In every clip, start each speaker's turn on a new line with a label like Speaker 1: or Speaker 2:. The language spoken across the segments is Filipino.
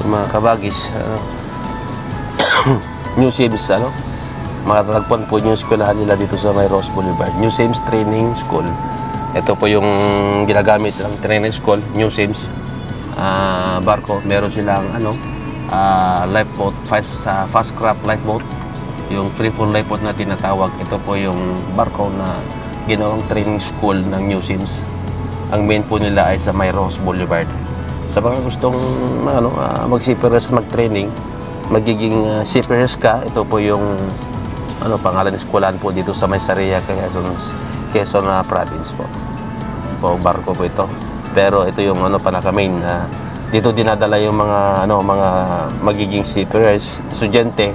Speaker 1: mga kabagis, New Sims, matatagpuan po yung eskwelahan nila dito sa may Rose Boulevard, New Sims Training School. Ito po yung ginagamit ng training school, New Sims barko. Meron silang lifeboat, fast craft lifeboat, yung free fall lifeboat na tinatawag. Ito po yung barko na ginawang training school ng New Sims. Ang main po nila ay sa may Rose Boulevard. Sa mga gustong mag-seafarers, mag-training, magiging seafarers ka, ito po yung pangalan ng eskwelahan po dito sa may Sariaya, Quezon Province po. Barko po ito. Pero ito yung pinaka-main dito dinadala yung mga magiging seafarers, estudyante,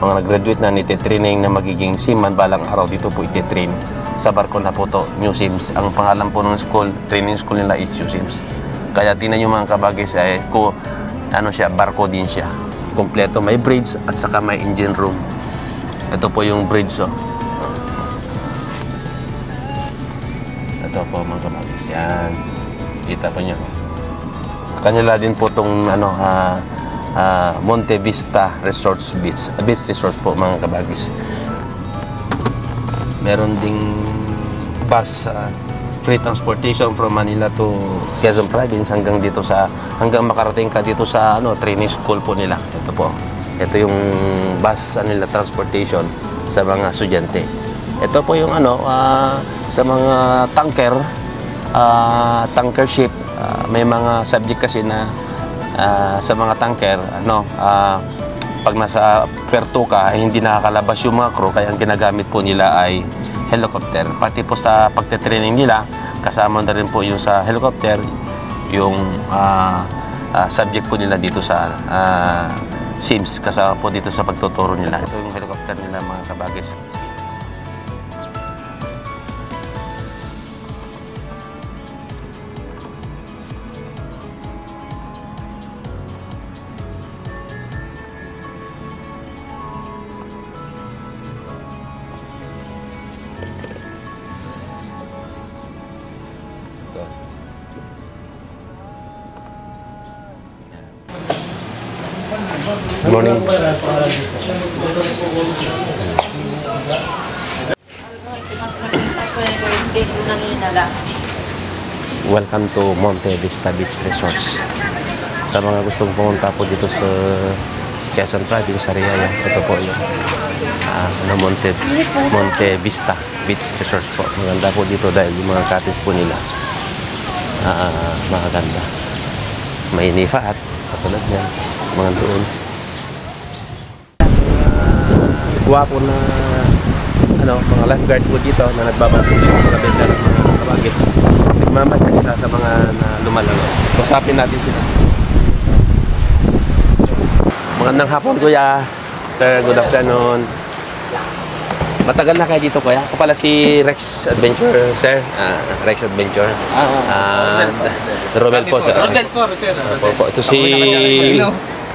Speaker 1: mga nag-graduate na nititraining na magiging seaman balang araw dito po ititrain sa barko na po to, New Sims. Ang pangalan po ng school, training school nila is New Sims. Kaya tingnan nyo mga kabagis, barko din siya. Kompleto, may bridge at saka may engine room. Ito po yung bridge, Ito po mga kabagis. Yan. Kita po nyo. Kanila din po itong Monte Vista Resorts Beach Resort po mga kabagis. Meron ding bus, free transportation from Manila to Quezon Province hanggang makarating ka dito sa training school po nila. Ito po. Ito yung bus nila transportation sa mga estudyante. Ito po yung sa mga tanker ship, may mga subject kasi na sa mga tanker pag nasa puerto ka hindi nakakalabas yung mga crew, kaya ang ginagamit po nila ay helicopter. Pati po sa pagte-training nila, kasama na rin po yung sa helicopter yung subject po nila dito sa Sims, kasama po dito sa pagtuturo nila. Ito yung helicopter nila mga kabagis. Good morning. Welcome to Monte Vista Beach Resorts. Sa mga gustong pumunta po dito sa Quezon Province, Sariaya, ito po yung Monte Vista Beach Resorts po. Maganda po dito dahil yung mga cottage po nila maganda. May nifaat, katulad niyan, mga doon. Guwapo na mga lifeguard po dito na nagbabantay sa mga benda ng mga kabagis. Nagmamatag isa sa mga na lumalaro. Kusapin natin sila. Magandang hapon, kuya. Sir, good afternoon. Matagal na kayo dito, kuya? Ako pala si Rex Adventure, sir. Rex Adventure. Romel po, sir. Romel po, ito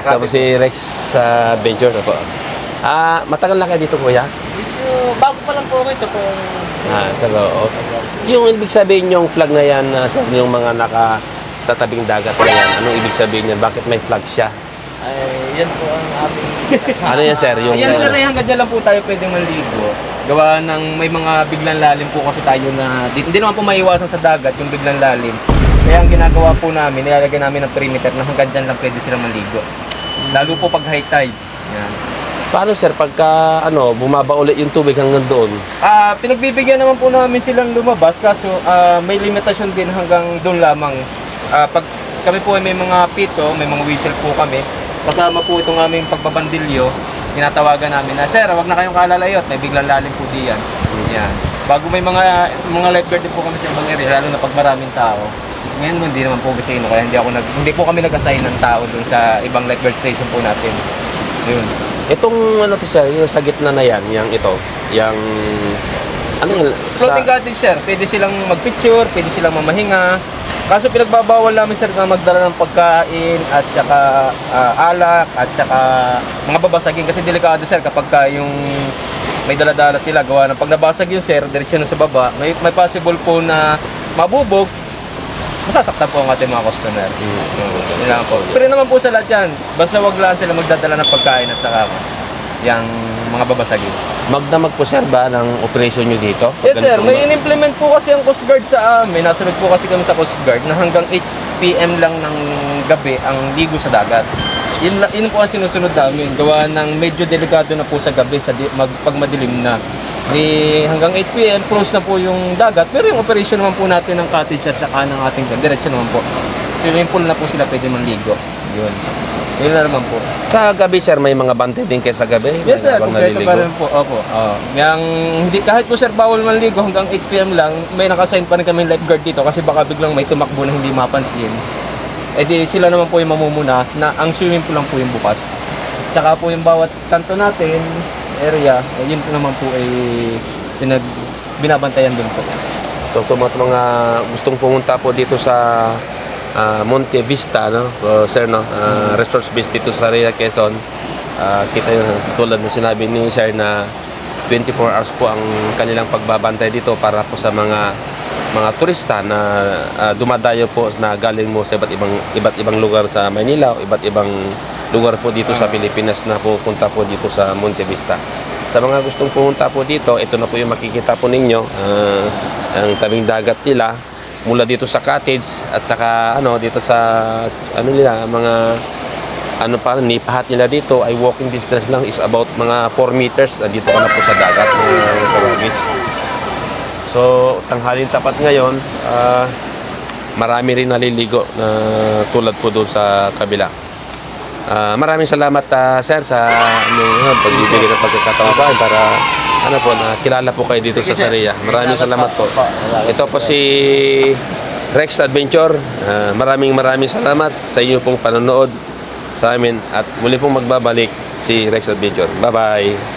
Speaker 1: tapos si Rex Adventure po. Matagal na kayo dito, kuya?
Speaker 2: Bago pa lang po ito po.
Speaker 1: Yung ibig sabihin yung flag na yan, yung mga sa tabing dagat na yan, anong ibig sabihin yan? Bakit may flag siya?
Speaker 2: Ay, yan po ang aming...
Speaker 1: Ano yan, sir?
Speaker 2: Yan, sir, hanggang dyan lang po tayo pwedeng maligo. Gawa ng may mga biglang lalim po kasi tayo na... Hindi naman po maiwasan sa dagat yung biglang lalim. Kaya ang ginagawa po namin, nilalagay namin ng perimeter na hanggang dyan lang pwede sila maligo. Lalo po pag high tide. Yan.
Speaker 1: Paano, sir, pagka bumaba ulit yung tubig hanggang doon?
Speaker 2: Pinagbibigyan naman po namin silang lumabas kaso may limitasyon din hanggang doon lamang. Pag kami po ay may mga pito, may mga whistle po kami. Kasama po itong aming pagbabandilyo, tinatawagan namin na, sir, wag na kayong kalalayot, may biglang lalim po diyan. Yan. Bago may mga lifeguard din po kami sa ibang area, lalo na pag maraming tao. Ngayon hindi naman po kasi kaya hindi po kami nag-assign ng tao doon sa ibang lifeguard station po natin. Yun.
Speaker 1: Itong sir, yung sa gitna na yan, yung
Speaker 2: floating cottage, sir, pwede silang magpicture, pwede silang mamahinga. Kaso pinagbabawal namin, sir, na magdala ng pagkain at saka alak at saka mga babasagin kasi delikado, sir, kapag yung may dala-dala sila gawa ng pag nabasag yun, sir, diretso na sa baba, may possible po na mabubog masasaktan po ang ating mga customer. Yun lang po. Pero naman po sa lahat yan, basta wag lang sila magdadala ng pagkain at saka yung mga babasagin.
Speaker 1: Magdamag po sir ba ng operation nyo dito?
Speaker 2: Yes sir, may in-implement po kasi ang Coast Guard sa amin. Nasunod po kasi kami sa Coast Guard na hanggang 8 PM lang ng gabi ang ligo sa dagat. Yun po ang sinusunod namin. Gawa ng medyo delikado na po sa gabi pag madilim na. Hanggang 8 PM, close na po yung dagat. Pero yung operation naman po natin ng cottage at saka ng ating diretso naman po. Swimming pool na po sila pwede manligo. Yun. Yun na naman po.
Speaker 1: Sa gabi sir, may mga bante din kayo sa gabi?
Speaker 2: Yes sir,
Speaker 1: Habang
Speaker 2: kompleto
Speaker 1: naliligo?
Speaker 2: pa rin po. Opo. Hindi, kahit po sir bawal manligo hanggang 8 PM lang, may nakasign pa rin kami lifeguard dito kasi baka biglang may tumakbo na hindi mapansin. Eh di sila naman po yung mamumuna na ang swimming pool lang po yung bukas. Tsaka po yung bawat kanto natin, area, yun po naman po ay binabantayan dun po.
Speaker 1: So kung mga gustong pumunta po dito sa Monte Vista, no? Sir, no? Resource base dito sa Ria, Quezon. Kita yung tulad na sinabi ni Sir na 24 hours po ang kanilang pagbabantay dito para po sa mga turista na dumadayo po na galing mo sa iba't ibang lugar sa Maynila o iba't ibang lugar po dito sa Pilipinas na pupunta po dito sa Monte Vista. Sa mga gustong pumunta po dito, ito na po yung makikita po ninyo, ang tabing dagat nila mula dito sa cottage at saka dito sa mga nipahat nila dito ay walking distance lang is about mga 4 meters. Dito ka na po sa dagat ng Beach. So tanghalin tapat ngayon, marami rin naliligo na tulad po doon sa kabila. Maraming salamat sir sa pagbibigay ng pagkakataon sa akin para kilala po kayo dito sa Saria. Maraming salamat po. Ito po si Rex Adventure. Maraming salamat sa inyo pong panonood sa amin at muli pong magbabalik si Rex Adventure. Bye-bye!